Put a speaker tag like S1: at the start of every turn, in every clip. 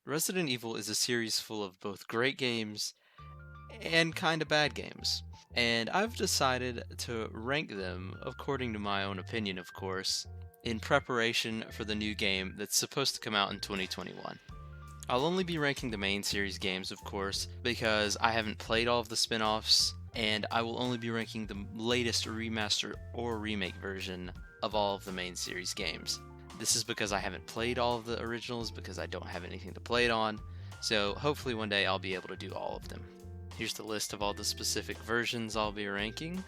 S1: Resident Evil is a series full of both great games and kinda bad games. And I've decided to rank them, according to my own opinion, of course, in preparation for the new game that's supposed to come out in 2021. I'll only be ranking the main series games, of course, because I haven't played all of the spin offs, and I will only be ranking the latest remaster or remake version of all of the main series games. This is because I haven't played all of the originals because I don't have anything to play it on, so hopefully one day I'll be able to do all of them. Here's the list of all the specific versions I'll be ranking,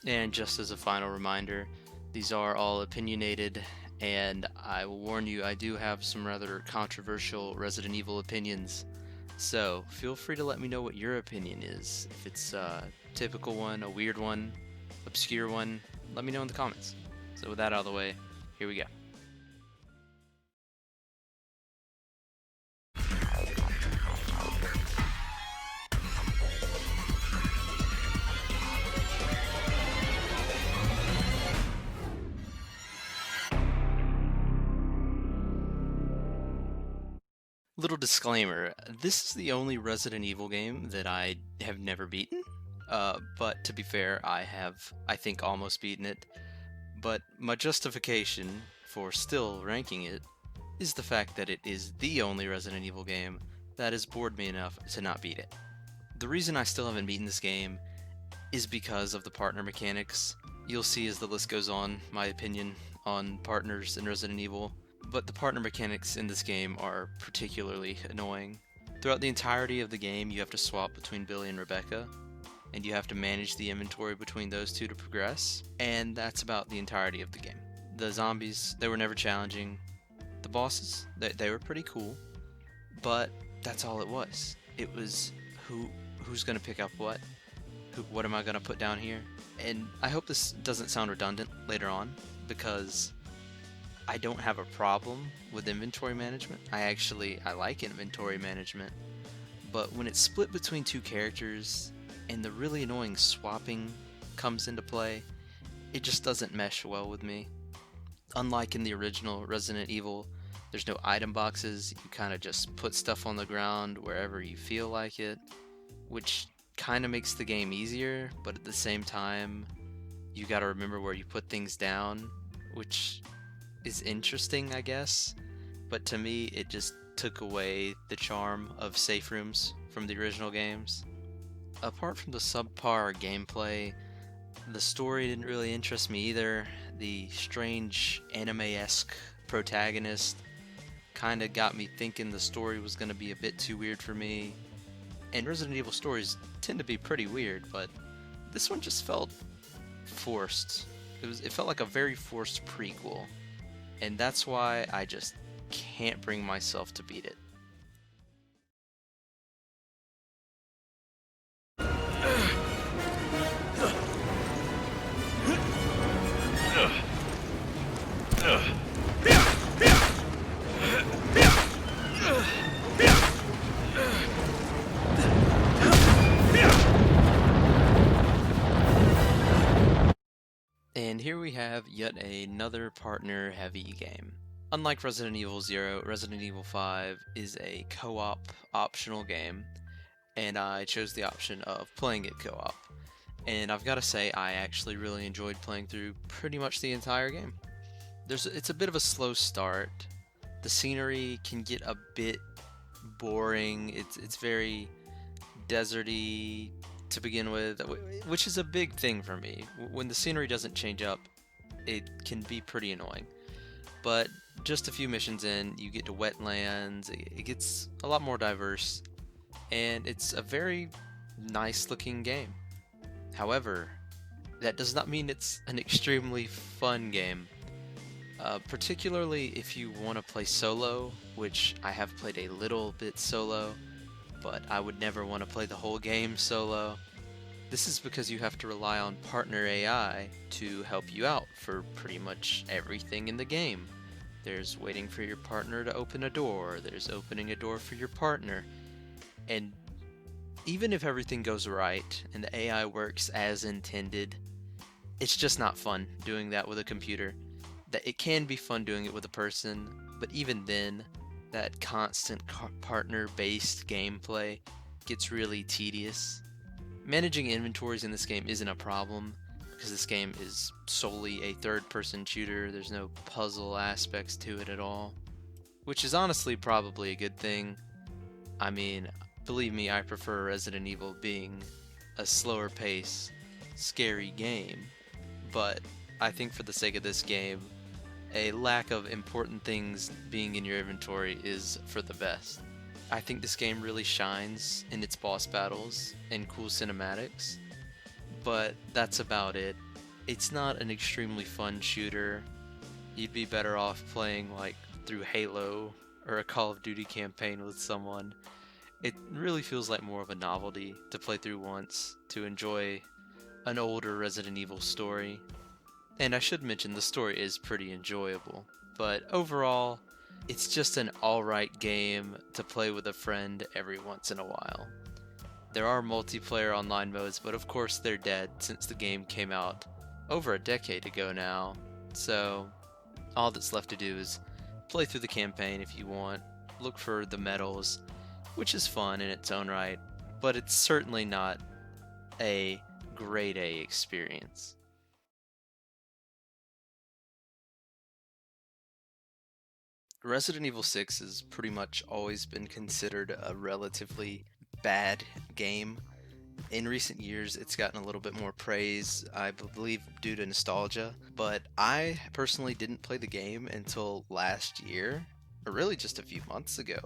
S1: and just as a final reminder, these are all opinionated, and I will warn you, I do have some rather controversial Resident Evil opinions, so feel free to let me know what your opinion is. If it's a typical one, a weird one, obscure one, let me know in the comments. So with that out of the way, here we go. Little disclaimer, this is the only Resident Evil game that I have never beaten. But to be fair, I think, almost beaten it. But my justification for still ranking it is the fact that it is the only Resident Evil game that has bored me enough to not beat it. The reason I still haven't beaten this game is because of the partner mechanics. You'll see as the list goes on my opinion on partners in Resident Evil, but the partner mechanics in this game are particularly annoying. Throughout the entirety of the game, you have to swap between Billy and Rebecca, and you have to manage the inventory between those two to progress, and that's about the entirety of the game. The zombies, they were never challenging. The bosses, they were pretty cool, but that's all it was. It was who's gonna pick up what? What am I gonna put down here? And I hope this doesn't sound redundant later on, because I don't have a problem with inventory management. I like inventory management, but when it's split between two characters and the really annoying swapping comes into play, it just doesn't mesh well with me. Unlike in the original Resident Evil, there's no item boxes. You kind of just put stuff on the ground wherever you feel like it, which kind of makes the game easier, but at the same time, you got to remember where you put things down, which is interesting, I guess, but to me, it just took away the charm of safe rooms from the original games. Apart from the subpar gameplay, the story didn't really interest me either. The strange anime-esque protagonist kind of got me thinking the story was going to be a bit too weird for me. And Resident Evil stories tend to be pretty weird, but this one just felt forced. It felt like a very forced prequel. And that's why I just can't bring myself to beat it. And here we have yet another partner-heavy game. Unlike Resident Evil 0, Resident Evil 5 is a co-op optional game, and I chose the option of playing it co-op. And I've got to say, I actually really enjoyed playing through pretty much the entire game. It's a bit of a slow start. The scenery can get a bit boring. It's very deserty to begin with, which is a big thing for me. When the scenery doesn't change up, it can be pretty annoying. But just a few missions in, you get to wetlands, it gets a lot more diverse, and it's a very nice looking game. However, that does not mean it's an extremely fun game. Particularly if you want to play solo, which I have played a little bit solo, but I would never want to play the whole game solo. This is because you have to rely on partner AI to help you out for pretty much everything in the game. There's waiting for your partner to open a door, there's opening a door for your partner, and even if everything goes right and the AI works as intended, it's just not fun doing that with a computer. That it can be fun doing it with a person, but even then, that constant partner-based gameplay gets really tedious. Managing inventories in this game isn't a problem, because this game is solely a third-person shooter. There's no puzzle aspects to it at all, which is honestly probably a good thing. I mean, believe me, I prefer Resident Evil being a slower pace, scary game, but I think for the sake of this game, a lack of important things being in your inventory is for the best. I think this game really shines in its boss battles and cool cinematics, but that's about it. It's not an extremely fun shooter. You'd be better off playing like through Halo or a Call of Duty campaign with someone. It really feels like more of a novelty to play through once, to enjoy an older Resident Evil story. And I should mention the story is pretty enjoyable, but overall, it's just an alright game to play with a friend every once in a while. There are multiplayer online modes, but of course they're dead since the game came out over a decade ago now, so all that's left to do is play through the campaign if you want, look for the medals, which is fun in its own right, but it's certainly not a grade A experience. Resident Evil 6 has pretty much always been considered a relatively bad game. In recent years, it's gotten a little bit more praise, I believe, due to nostalgia, but I personally didn't play the game until last year, or really just a few months ago.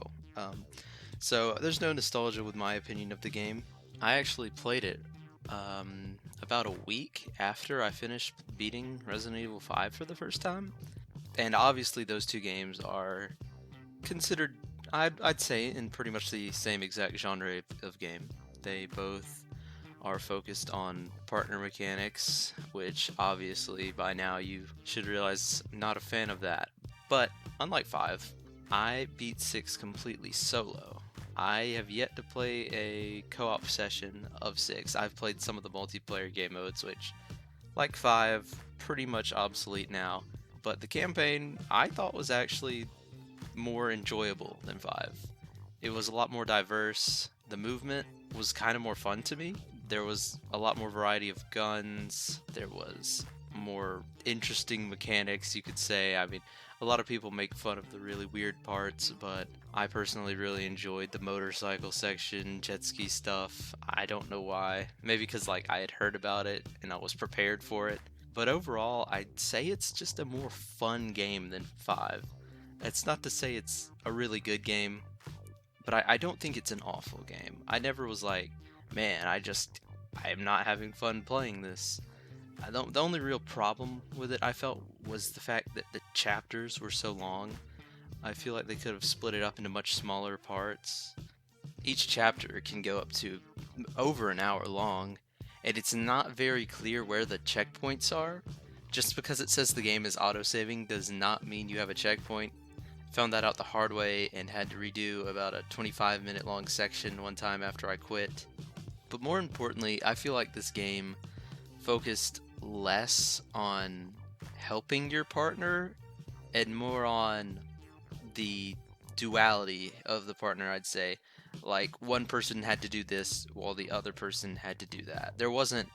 S1: So there's no nostalgia with my opinion of the game. I actually played it about a week after I finished beating Resident Evil 5 for the first time. And obviously those two games are considered, I'd say, in pretty much the same exact genre of game. They both are focused on partner mechanics, which obviously by now you should realize I'm not a fan of that. But unlike 5, I beat 6 completely solo. I have yet to play a co-op session of 6. I've played some of the multiplayer game modes, which, like 5, pretty much obsolete now. But the campaign, I thought, was actually more enjoyable than 5. It was a lot more diverse. The movement was kind of more fun to me. There was a lot more variety of guns. There was more interesting mechanics, you could say. I mean, a lot of people make fun of the really weird parts, but I personally really enjoyed the motorcycle section, jet ski stuff. I don't know why. Maybe because I had heard about it and I was prepared for it. But overall, I'd say it's just a more fun game than 5. It's not to say it's a really good game, but I don't think it's an awful game. I never was like, man, I am not having fun playing this. The only real problem with it, I felt, was the fact that the chapters were so long. I feel like they could have split it up into much smaller parts. Each chapter can go up to over an hour long, and it's not very clear where the checkpoints are. Just because it says the game is autosaving does not mean you have a checkpoint. Found that out the hard way and had to redo about a 25-minute long section one time after I quit. But more importantly, I feel like this game focused less on helping your partner and more on the duality of the partner, I'd say. Like, one person had to do this while the other person had to do that. There wasn't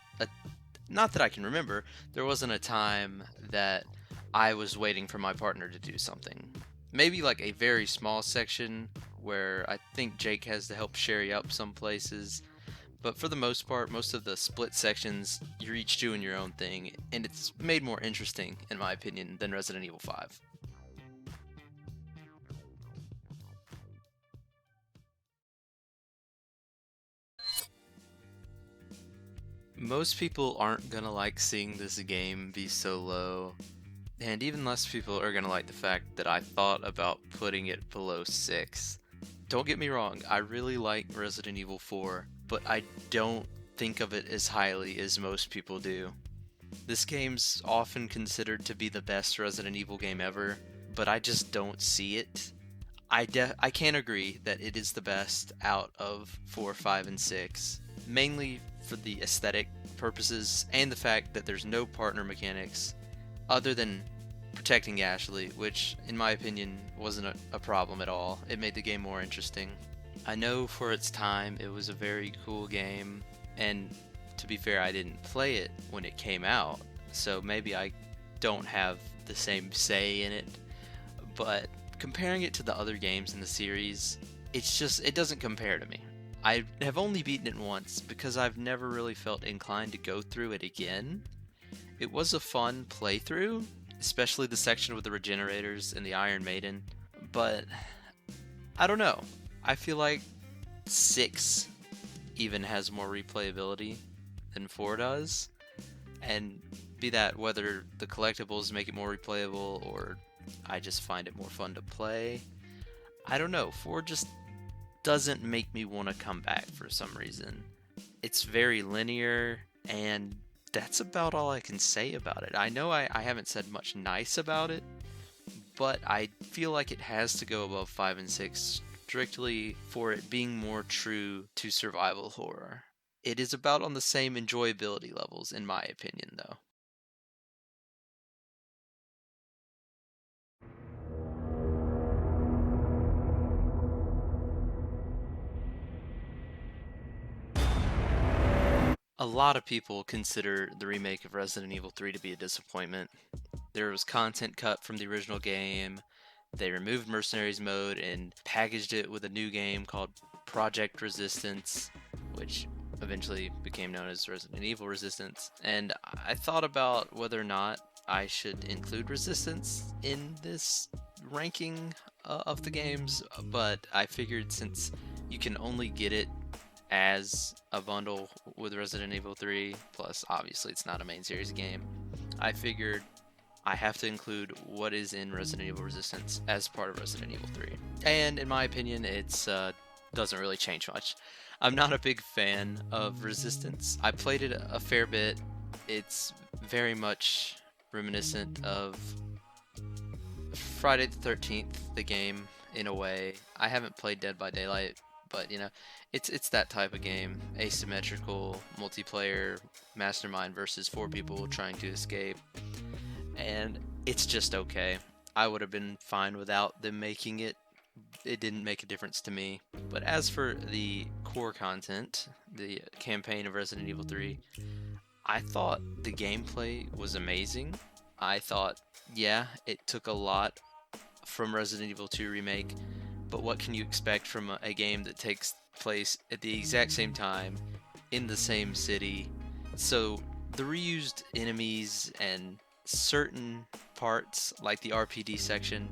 S1: not that I can remember, there wasn't a time that I was waiting for my partner to do something. Maybe like a very small section where I think Jake has to help Sherry up some places. But for the most part, most of the split sections, you're each doing your own thing, and it's made more interesting, in my opinion, than Resident Evil 5. Most people aren't gonna like seeing this game be so low, and even less people are gonna like the fact that I thought about putting it below 6. Don't get me wrong, I really like Resident Evil 4, but I don't think of it as highly as most people do. This game's often considered to be the best Resident Evil game ever, but I just don't see it. I can agree that it is the best out of 4, 5, and 6, mainly for the aesthetic purposes and the fact that there's no partner mechanics other than protecting Ashley, which, in my opinion, wasn't a problem at all. It made the game more interesting. I know for its time it was a very cool game, and to be fair, I didn't play it when it came out, so maybe I don't have the same say in it, but comparing it to the other games in the series, it doesn't compare to me. I have only beaten it once because I've never really felt inclined to go through it again. It was a fun playthrough, especially the section with the regenerators and the Iron Maiden, but I don't know. I feel like 6 even has more replayability than 4 does, and be that whether the collectibles make it more replayable or I just find it more fun to play, I don't know. 4 just doesn't make me want to come back for some reason. It's very linear, and that's about all I can say about it. I know I haven't said much nice about it, but I feel like it has to go above 5 and 6 strictly for it being more true to survival horror. It is about on the same enjoyability levels, in my opinion, though. A lot of people consider the remake of Resident Evil 3 to be a disappointment. There was content cut from the original game, they removed Mercenaries mode and packaged it with a new game called Project Resistance, which eventually became known as Resident Evil Resistance. And I thought about whether or not I should include Resistance in this ranking of the games, but I figured since you can only get it as a bundle with Resident Evil 3, plus obviously it's not a main series game, I figured I have to include what is in Resident Evil Resistance as part of Resident Evil 3. And in my opinion, it's doesn't really change much. I'm not a big fan of Resistance. I played it a fair bit. It's very much reminiscent of Friday the 13th, the game, in a way. I haven't played Dead by Daylight, but it's that type of game. Asymmetrical, multiplayer, mastermind versus 4 people trying to escape. And it's just okay. I would have been fine without them making it. It didn't make a difference to me. But as for the core content, the campaign of Resident Evil 3, I thought the gameplay was amazing. I thought, yeah, it took a lot from Resident Evil 2 Remake, but what can you expect from a game that takes place at the exact same time, in the same city? So the reused enemies and certain parts, like the RPD section,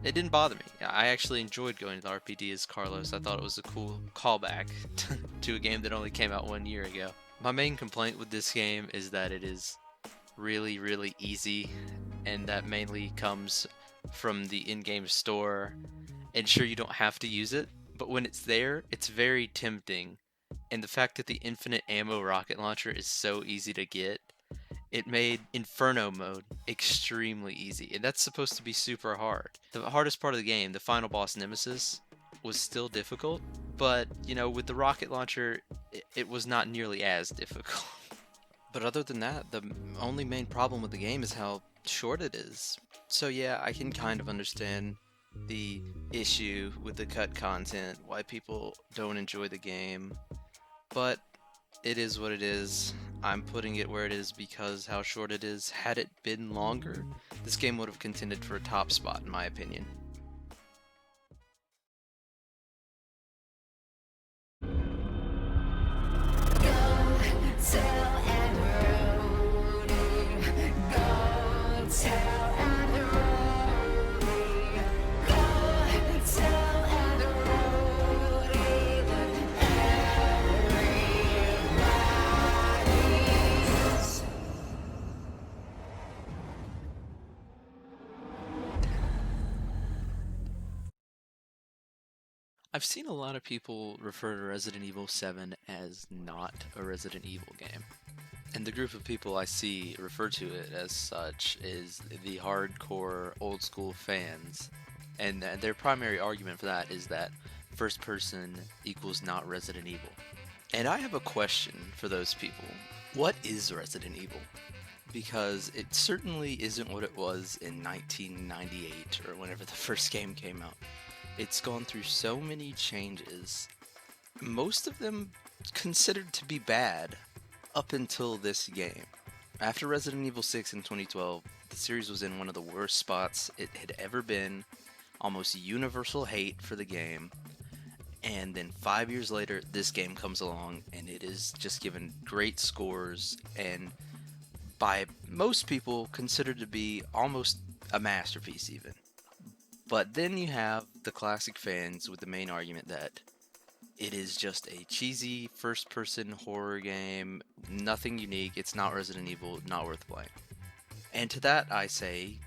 S1: it didn't bother me. I actually enjoyed going to the RPD as Carlos. I thought it was a cool callback to a game that only came out 1 year ago. My main complaint with this game is that it is really, really easy, and that mainly comes from the in-game store. And sure, you don't have to use it, but when it's there, it's very tempting. And the fact that the infinite ammo rocket launcher is so easy to get, it made Inferno mode extremely easy, and that's supposed to be super hard. The hardest part of the game, the final boss Nemesis, was still difficult, but, with the rocket launcher, it was not nearly as difficult. But other than that, the only main problem with the game is how short it is. So yeah, I can kind of understand the issue with the cut content, why people don't enjoy the game, but it is what it is. I'm putting it where it is because how short it is. Had it been longer, this game would have contended for a top spot in my opinion. I've seen a lot of people refer to Resident Evil 7 as not a Resident Evil game. And the group of people I see refer to it as such is the hardcore old school fans. And their primary argument for that is that first person equals not Resident Evil. And I have a question for those people. What is Resident Evil? because it certainly isn't what it was in 1998 or whenever the first game came out. It's gone through so many changes, most of them considered to be bad up until this game. After Resident Evil 6 in 2012, the series was in one of the worst spots it had ever been, almost universal hate for the game. And then 5 years later, this game comes along and it is just given great scores and by most people considered to be almost a masterpiece, even. But then you have the classic fans with the main argument that it is just a cheesy first person horror game, nothing unique, it's not Resident Evil, not worth playing. And to that, I say,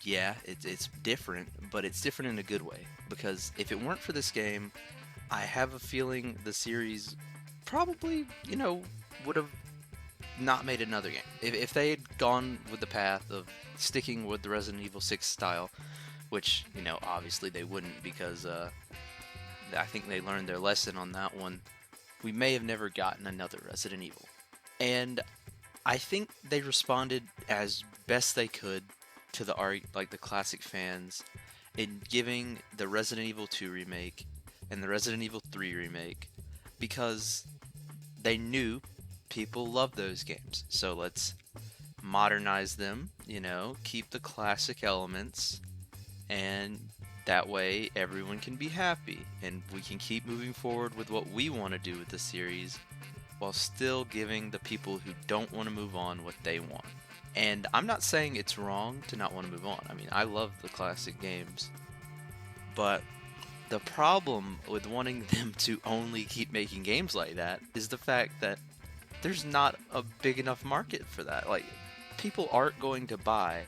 S1: yeah, it's different, but it's different in a good way. Because if it weren't for this game, I have a feeling the series probably, would have not made another game. If they had gone with the path of sticking with the Resident Evil 6 style, which, obviously they wouldn't because I think they learned their lesson on that one, we may have never gotten another Resident Evil. And I think they responded as best they could to the classic fans in giving the Resident Evil 2 remake and the Resident Evil 3 remake because they knew people love those games. So let's modernize them, keep the classic elements, and that way everyone can be happy and we can keep moving forward with what we want to do with the series while still giving the people who don't want to move on what they want. And I'm not saying it's wrong to not want to move on. I mean, I love the classic games. But the problem with wanting them to only keep making games like that is the fact that there's not a big enough market for that. Like, people aren't going to buy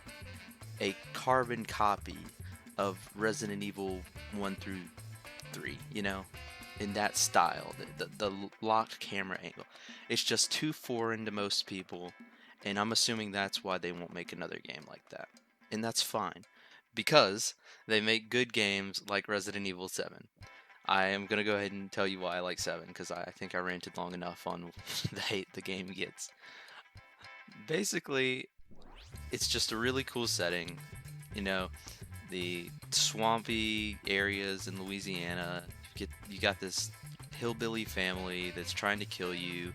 S1: a carbon copy of Resident Evil 1 through 3, in that style, the locked camera angle. It's just too foreign to most people, and I'm assuming that's why they won't make another game like that. And that's fine, because they make good games like Resident Evil 7. I am going to go ahead and tell you why I like 7, because I think I ranted long enough on the hate the game gets. Basically, it's just a really cool setting, the swampy areas in Louisiana. You got this hillbilly family that's trying to kill you.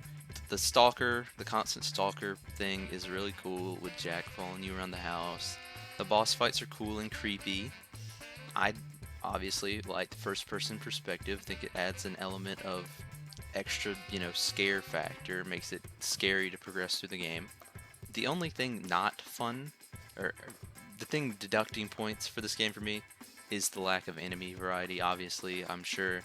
S1: The constant stalker thing is really cool with Jack following you around the house. The boss fights are cool and creepy. I obviously like the first person perspective, think it adds an element of extra, scare factor, makes it scary to progress through the game. The only thing not fun, or the thing deducting points for this game for me, is the lack of enemy variety. Obviously, I'm sure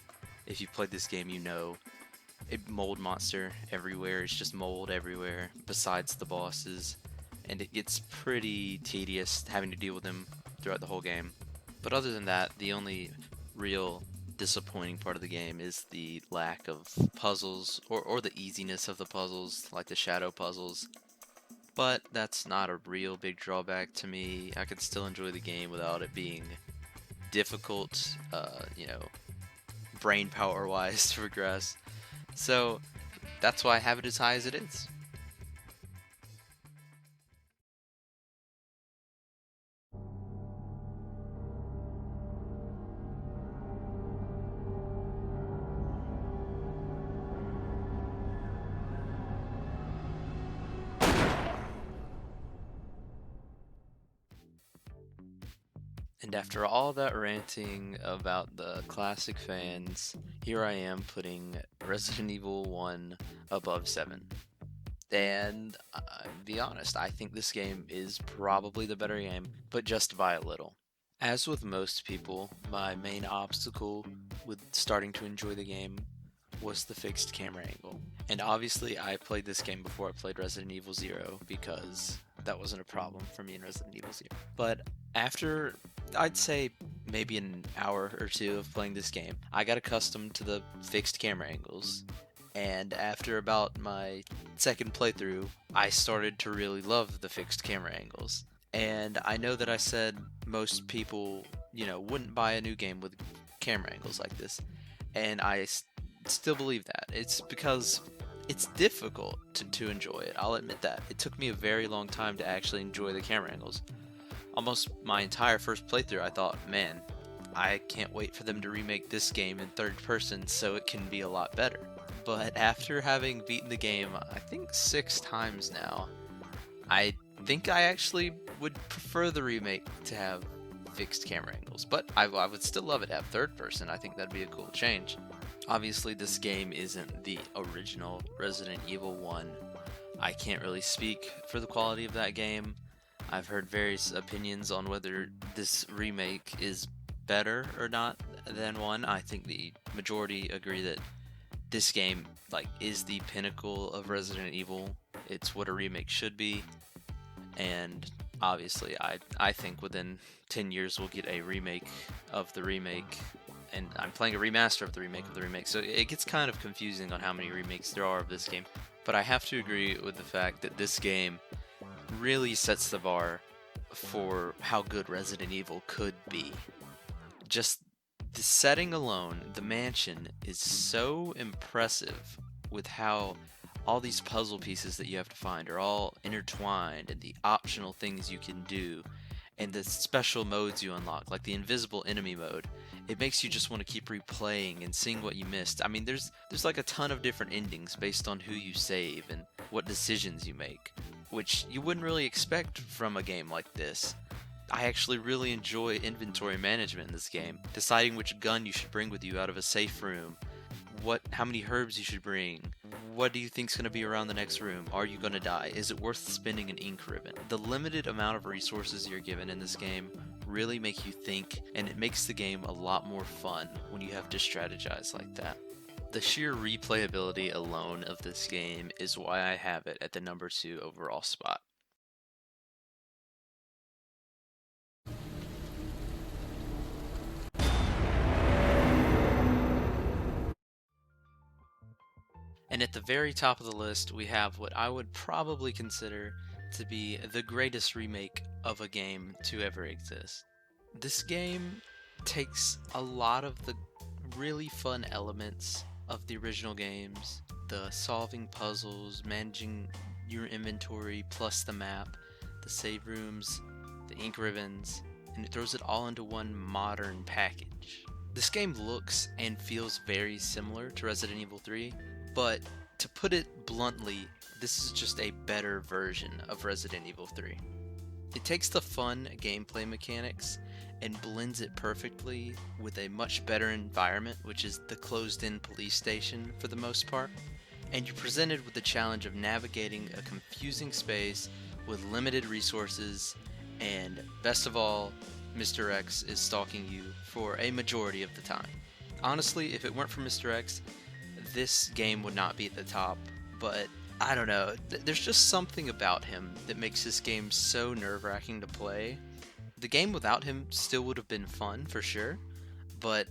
S1: if you played this game, a mold monster everywhere. It's just mold everywhere besides the bosses, and it gets pretty tedious having to deal with them throughout the whole game. But other than that, the only real disappointing part of the game is the lack of puzzles, or the easiness of the puzzles, like the shadow puzzles. But that's not a real big drawback to me. I could still enjoy the game without it being difficult, brain power wise to progress. So that's why I have it as high as it is. And after all that ranting about the classic fans, here I am putting Resident Evil 1 above 7. And be honest, I think this game is probably the better game, but just by a little. As with most people, my main obstacle with starting to enjoy the game was the fixed camera angle. And obviously, I played this game before I played Resident Evil 0 because that wasn't a problem for me in Resident Evil 0. But after, I'd say, maybe an hour or two of playing this game, I got accustomed to the fixed camera angles. And after about my second playthrough, I started to really love the fixed camera angles. And I know that I said most people, wouldn't buy a new game with camera angles like this. And I still believe that. It's because it's difficult to enjoy it. I'll admit that. It took me a very long time to actually enjoy the camera angles. Almost my entire first playthrough, I thought, man, I can't wait for them to remake this game in third person so it can be a lot better. But after having beaten the game, I think 6 times now, I think I actually would prefer the remake to have fixed camera angles, but I would still love it to have third person. I think that'd be a cool change. Obviously, this game isn't the original Resident Evil 1. I can't really speak for the quality of that game. I've heard various opinions on whether this remake is better or not than 1. I think the majority agree that this game is the pinnacle of Resident Evil. It's what a remake should be. And obviously, I think within 10 years we'll get a remake of the remake, and I'm playing a remaster of the remake, so it gets kind of confusing on how many remakes there are of this game. But I have to agree with the fact that this game really sets the bar for how good Resident Evil could be. Just the setting alone, the mansion, is so impressive with how all these puzzle pieces that you have to find are all intertwined, and the optional things you can do, and the special modes you unlock, like the invisible enemy mode. It makes you just want to keep replaying and seeing what you missed. I mean, there's like a ton of different endings based on who you save and what decisions you make, which you wouldn't really expect from a game like this. I actually really enjoy inventory management in this game, deciding which gun you should bring with you out of a safe room, how many herbs you should bring, what do you think's going to be around the next room, are you going to die, is it worth spending an ink ribbon? The limited amount of resources you're given in this game really make you think, and it makes the game a lot more fun when you have to strategize like that. The sheer replayability alone of this game is why I have it at the number 2 overall spot. And at the very top of the list, we have what I would probably consider to be the greatest remake of a game to ever exist. This game takes a lot of the really fun elements of the original games, the solving puzzles, managing your inventory plus the map, the save rooms, the ink ribbons, and it throws it all into one modern package. This game looks and feels very similar to Resident Evil 3, but to put it bluntly, this is just a better version of Resident Evil 3. It takes the fun gameplay mechanics and blends it perfectly with a much better environment, which is the closed-in police station for the most part, and you're presented with the challenge of navigating a confusing space with limited resources, and best of all, Mr. X is stalking you for a majority of the time. Honestly, if it weren't for Mr. X, this game would not be at the top, but I don't know, there's just something about him that makes this game so nerve-wracking to play. The game without him still would have been fun, for sure, but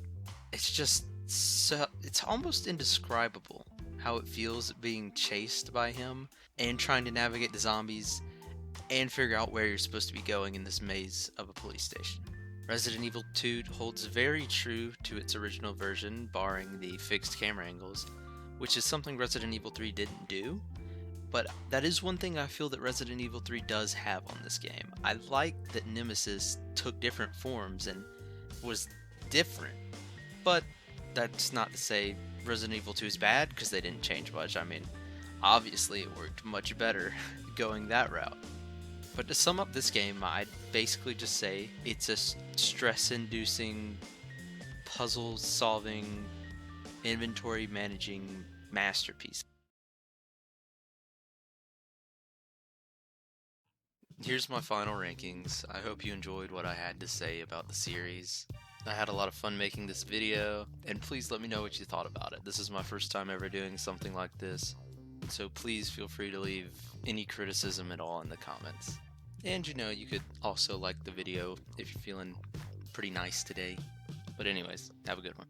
S1: it's just it's almost indescribable how it feels being chased by him and trying to navigate the zombies and figure out where you're supposed to be going in this maze of a police station. Resident Evil 2 holds very true to its original version, barring the fixed camera angles, which is something Resident Evil 3 didn't do, but that is one thing I feel that Resident Evil 3 does have on this game. I like that Nemesis took different forms and was different, but that's not to say Resident Evil 2 is bad, because they didn't change much. I mean, obviously it worked much better going that route. But to sum up this game, I'd basically just say it's a stress-inducing, puzzle-solving, inventory-managing masterpiece. Here's my final rankings. I hope you enjoyed what I had to say about the series. I had a lot of fun making this video, and please let me know what you thought about it. This is my first time ever doing something like this, so please feel free to leave any criticism at all in the comments. And you could also like the video if you're feeling pretty nice today. But anyways, have a good one.